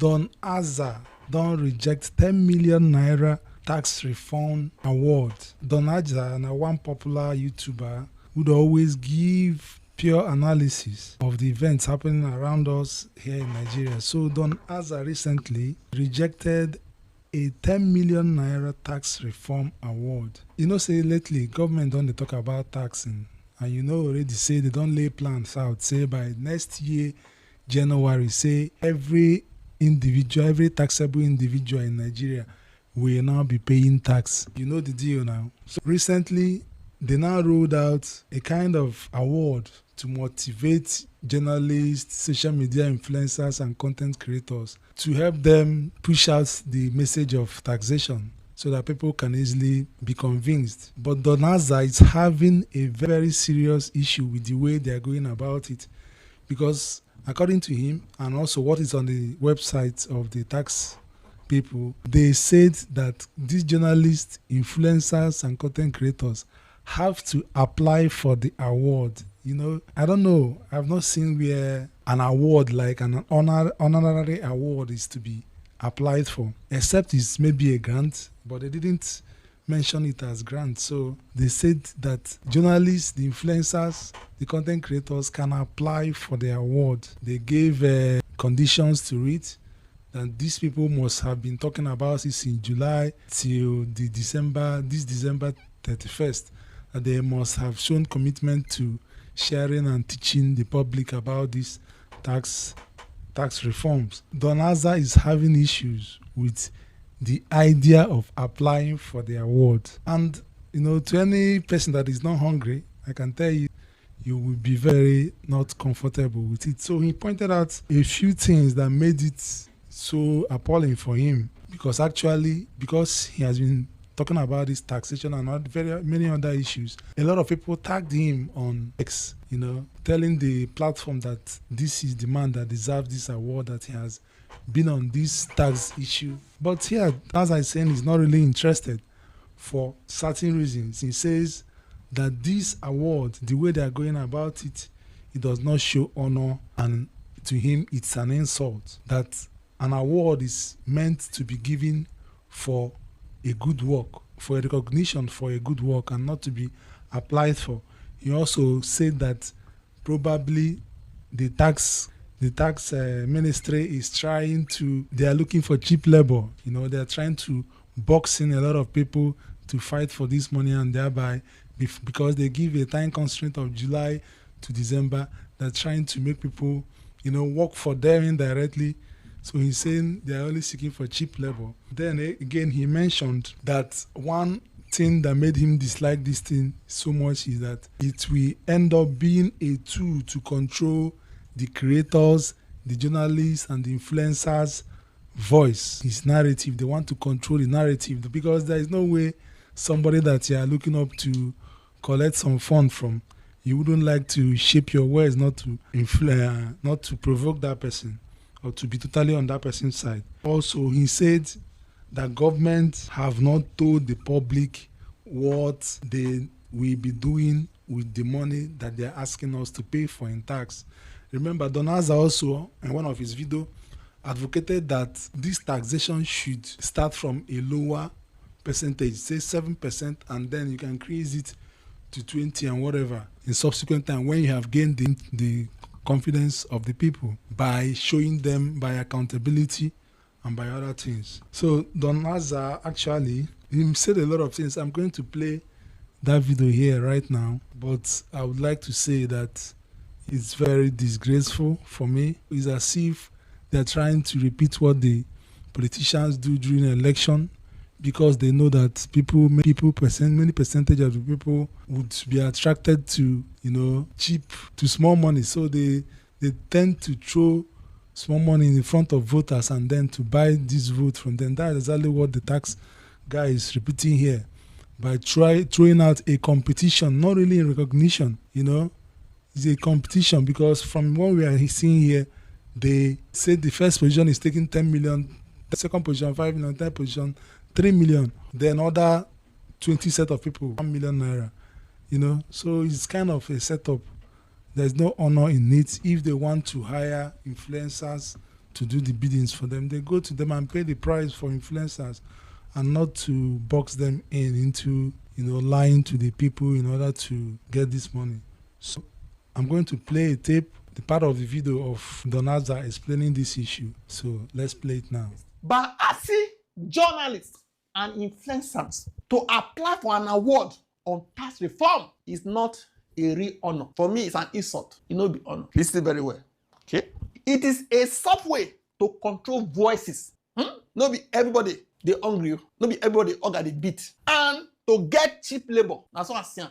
DonAza don't reject 10 million naira tax refund award. DonAza na one popular YouTuber would always give pure analysis of the events happening around us here in Nigeria. So DonAza recently rejected a 10 million naira tax reform award. You know, say lately government don't talk about taxing, and you know already say they don't lay plans out. Say by next year, January, say every taxable individual in Nigeria will now be paying tax. You know the deal now. So recently, they now rolled out a kind of award to motivate journalists, social media influencers, and content creators to help them push out the message of taxation so that people can easily be convinced. But DonAza is having a very serious issue with the way they are going about it, because according to him, and also what is on the website of the tax people, they said that these journalists, influencers, and content creators have to apply for the award. You know, I don't know. I've not seen where an award like an honorary award is to be applied for, except it's maybe a grant, but they didn't mention it as grant. So they said that journalists, the influencers, the content creators can apply for the award. They gave conditions to it, that these people must have been talking about this in July till this December 31st. That they must have shown commitment to sharing and teaching the public about these tax reforms. DonAza is having issues with the idea of applying for the award. And, you know, to any person that is not hungry, I can tell you, you will be very not comfortable with it. So he pointed out a few things that made it so appalling for him, because he has been talking about this taxation and very many other issues. A lot of people tagged him on X, you know, telling the platform that this is the man that deserves this award, that he has been on this tax issue. But here, as I said, he's not really interested for certain reasons. He says that this award, the way they are going about it, it does not show honor, and to him it's an insult. That an award is meant to be given for a good work, for a recognition for a good work, and not to be applied for. He also said that probably the tax ministry is they are looking for cheap labor. You know, they are trying to box in a lot of people to fight for this money, and thereby, because they give a time constraint of July to December, they're trying to make people, you know, work for them indirectly. So he's saying they're only seeking for cheap labor. Then again, he mentioned that one thing that made him dislike this thing so much is that it will end up being a tool to control the creators, the journalists, and the influencers' voice, his narrative. They want to control the narrative, because there is no way somebody that you are looking up to collect some fund from, you wouldn't like to shape your words not to provoke that person, or to be totally on that person's side. Also, he said that government have not told the public what they will be doing with the money that they are asking us to pay for in tax. Remember, DonAza also, in one of his videos, advocated that this taxation should start from a lower percentage, say 7%, and then you can increase it to 20 and whatever in subsequent time when you have gained the confidence of the people, by showing them by accountability and by other things. So DonAza actually, he said a lot of things. I'm going to play that video here right now, but I would like to say that it's very disgraceful for me. It's as if they're trying to repeat what the politicians do during an election, because they know that many percentage of the people would be attracted to, you know, small money. So they tend to throw small money in front of voters and then to buy this vote from them. That's exactly what the tax guy is repeating here, by throwing out a competition, not really a recognition, you know. It's a competition, because from what we are seeing here, they say the first position is taking 10 million, the second position 5 million, third position 3 million, then other 20 set of people 1 million naira, you know. So it's kind of a setup. There's no honor in it. If they want to hire influencers to do the biddings for them. They go to them and pay the price for influencers, and not to box them into lying to the people in order to get this money. So I'm going to play a tape, the part of the video of DonAza explaining this issue. So let's play it now. But asking journalists and influencers to apply for an award on tax reform is not a real honor. For me, it's an insult. It no be honor. Listen very well. Okay? It is a soft way to control voices. No be everybody they hungry. No be everybody hungry the beat. And to get cheap labor. That's what I say.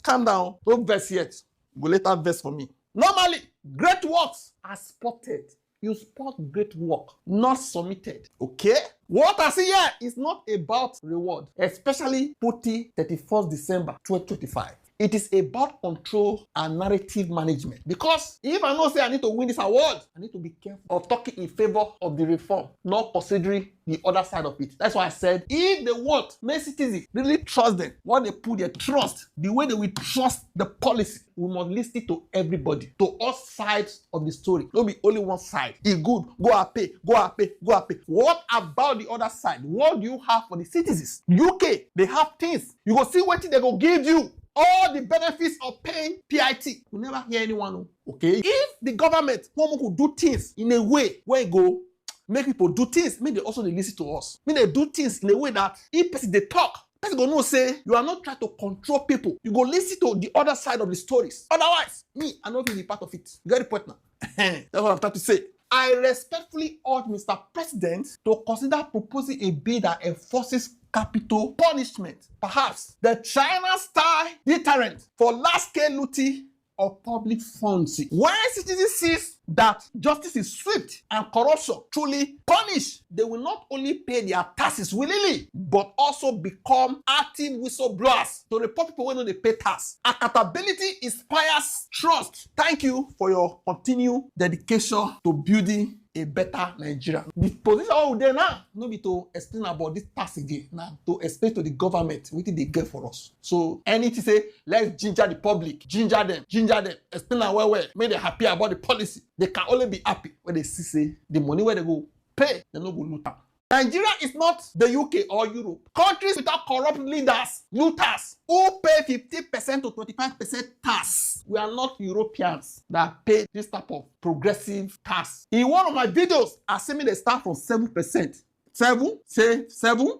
Calm down. Don't verse yet. Go later verse for me. Normally, great works are spotted. You spot great work, not submitted. Okay? What I see here is not about reward, especially putting 31st December 2025. It is about control and narrative management. Because if I know say I need to win this award, I need to be careful of talking in favor of the reform, not considering the other side of it. That's why I said, if they want make citizens really trust them, what they put their trust, the way they will trust the policy, we must listen to everybody, to all sides of the story. Don't be only one side. It's good, go and pay, go and pay, go and pay. What about the other side? What do you have for the citizens? UK, they have things. You go see what they go give you. All the benefits of paying PIT. You never hear anyone. Okay? If the government could do things in a way where it go make people do things, maybe they also they listen to us. Maybe they do things in a way that if person they talk, person go know say you are not trying to control people. You go listen to the other side of the stories. Otherwise, me, I don't be part of it. You get the point now? That's what I'm trying to say. I respectfully urge Mr. President to consider proposing a bill that enforces capital punishment, perhaps the China-style deterrent for large-scale looting of public funds. When citizens see that justice is swift and corruption truly punished, they will not only pay their taxes willingly, but also become active whistleblowers to report people when they pay tax. Accountability inspires trust. Thank you for your continued dedication to building a better Nigeria. The position out there now, no be to explain about this tax again. Now, to explain to the government what they get for us. So, anything say, let's ginger the public, ginger them, explain them well, make them happy about the policy. They can only be happy when they see say the money where they go pay, they no go loot am. Nigeria is not the UK or Europe. Countries without corrupt leaders, looters, who pay 50% to 25% tax. We are not Europeans that pay this type of progressive tax. In one of my videos, I say me they start from 7%. 7,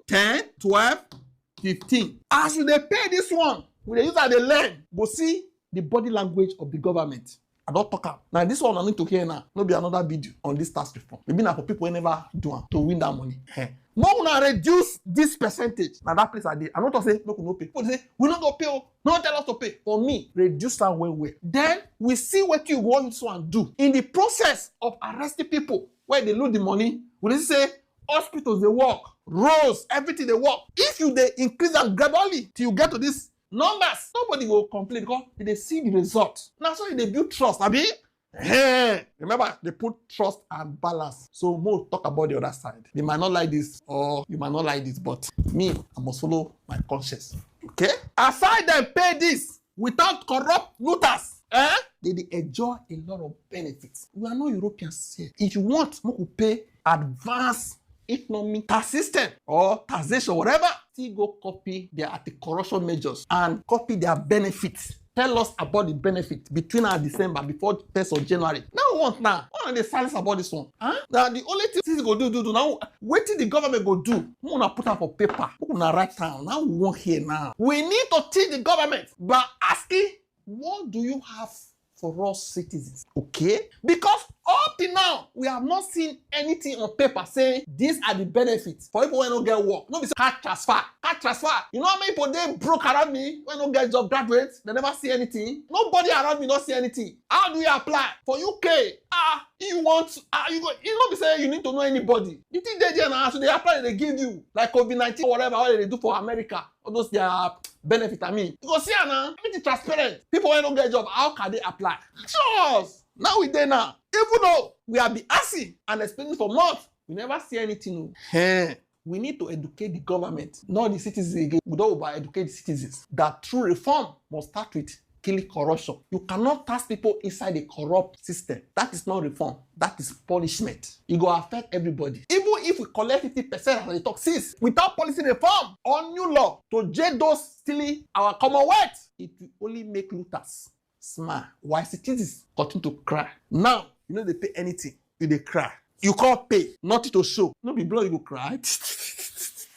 10, 12, 15. As they pay this one, when they use that they learn, go see the body language of the government. I don't talk am. Now this one I need to hear now. No be another video on this tax reform. Maybe now for people who never do am to win that money. More una reduce this percentage. Now that place I did. I'm not to say no we no pay. People say we not go pay. No tell us to pay. For me, reduce that way. Then we see what you want to and do. In the process of arresting people where they lose the money, we dey say hospitals they work, roads, everything they work. If you they increase them gradually till you get to this numbers, nobody will complain because they see the result. Now, so they build trust. Remember, they put trust and balance. So, more talk about the other side. They might not like this or you might not like this, but me, I must follow my conscience. Okay? Aside them pay this without corrupt looters, they enjoy a lot of benefits. We are not Europeans here. If you want, we will pay advanced economic tax system or taxation, whatever, still go copy their anti-corruption measures and copy their benefits. Tell us about the benefit between our December before 1st of January. Now we want now. Why are they silence about this one? Now the only thing this go do now, what the government go do? We wanna put up for paper. We wanna write down. Now we want here now. We need to teach the government by asking, what do you have for us citizens? Okay? Because up till now, we have not seen anything on paper saying these are the benefits for people who don't get work. No be say cash transfer. Cash transfer. You know how many people they broke around me when don't get job graduates? They never see anything. Nobody around me don't see anything. How do you apply? For UK, you want you not be saying you need to know anybody. You think they now so they apply, they give you like COVID-19 or whatever what they do for America. All those their benefit. I mean, you go see now, everything transparent. People who don't get job, how can they apply? Sure. Now we there now. Even though we have been asking and explaining for months, we never see anything. We need to educate the government, not the citizens again. We don't over educate the citizens that true reform must start with killing corruption. You cannot tax people inside the corrupt system. That is not reform. That is punishment. It go affect everybody. Even if we collect 50% of the taxes without policy reform or new law to jail those stealing our commonwealth, it will only make looters smile while citizens continue to cry. Now, you know they pay anything, you dey cry. You can't pay, nothing to show. No be blood, you go cry.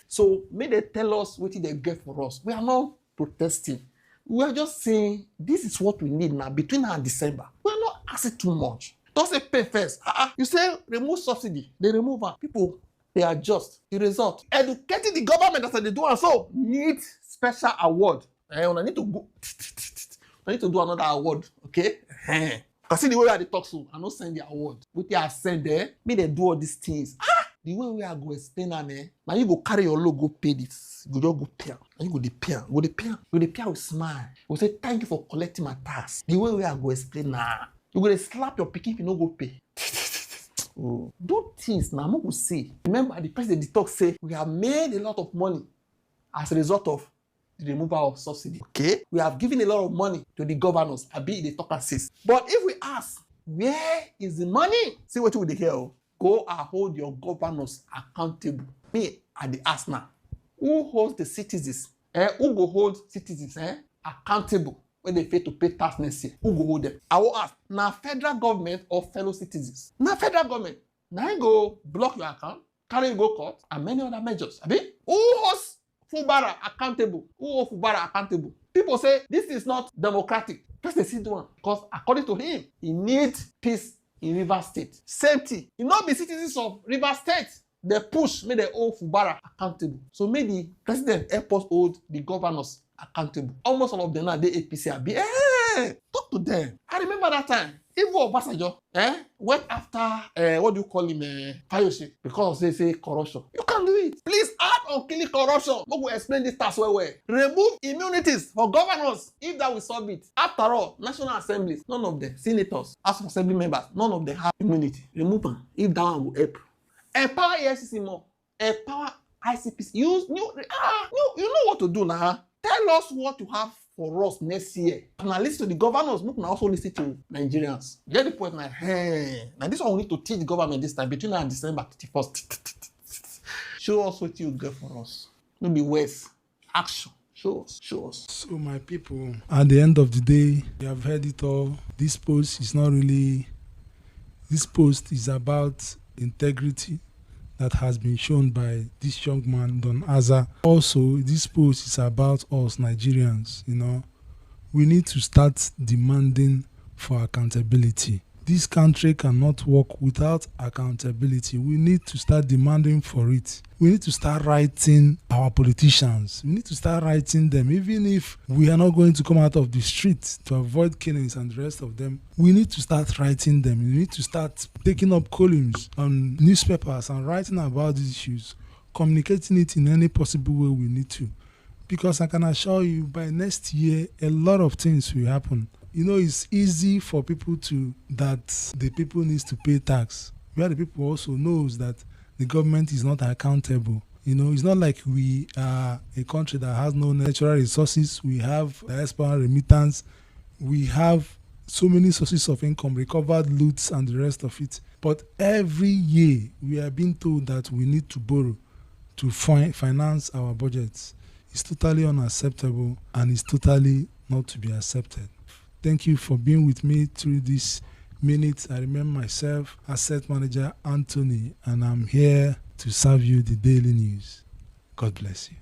So may they tell us what they get for us. We are not protesting. We are just saying this is what we need now between now and December. We are not asking too much. Don't say pay first. You say remove subsidy, they remove it. People, they adjust. The result, educating the government as they do, and so need special award. I need to go. I need to do another award, okay? Because see the way I talk so, I don't send the award. What they are sent there, me they do all these things. The way we are go explain them, now you go carry your logo, pay this. You go just go pay. And you go the pay. Go the pay. Go the pay with smile. You say thank you for collecting my tax. The way we are go explain now, you go to slap your pikin if you no go pay. Oh. Do things now. I'm going to say. Remember, the president talk say we have made a lot of money as a result of the removal of subsidy. Okay, we have given a lot of money to the governors. I be the talk and says. But if we ask, where is the money? See what you will hear. Go and hold your governors accountable. Me, I the ask now. Who holds the citizens? Who go hold citizens accountable when they fail to pay tax next year? Who go hold them? I will ask. Now federal government or fellow citizens? Now federal government. Now you go block your account, carry you go court, and many other measures. Who holds Fubara accountable? Who holds Fubara accountable? People say this is not democratic. That's the sit one. Because according to him, he needs peace in Rivers State. Same thing. It not be citizens of Rivers State. They push, may they hold Fubara accountable. So may the president help us hold the governors accountable. Almost all of them now, they APC are be, talk to them. I remember that time. Even Obasanjo, went after, what do you call him, Fayose, because they say corruption. You can do it. Please act on killing corruption. We will explain this task well. Remove immunities for governors if that will solve it. After all, national assemblies, none of them, senators, House of Assembly members, none of them have immunity. Remove them if that one will help. Empower EFCC more. Empower ICPC. You know what to do now. Tell us what you have for us next year. Now listen to the governors. Look, now also listen to Nigerians. Get the point now. Now this one we need to teach the government this time between now and December 31st. Show us what you get for us. No be words. Action. Show us. So my people, at the end of the day, you have heard it all. This post is about integrity that has been shown by this young man, DonAza. Also, this post is about us Nigerians. We need to start demanding for accountability. This country cannot work without accountability. We need to start demanding for it. We need to start writing our politicians. We need to start writing them. Even if we are not going to come out of the street to avoid killings and the rest of them, we need to start writing them. We need to start taking up columns on newspapers and writing about these issues, communicating it in any possible way we need to. Because I can assure you, by next year, a lot of things will happen. It's easy for people that the people need to pay tax, where the people also knows that the government is not accountable. It's not like we are a country that has no natural resources. We have diaspora remittance. We have so many sources of income, recovered loots and the rest of it. But every year, we are being told that we need to borrow to finance our budgets. It's totally unacceptable and it's totally not to be accepted. Thank you for being with me through this minute. I remember myself, Asset Manager Anthony, and I'm here to serve you the daily news. God bless you.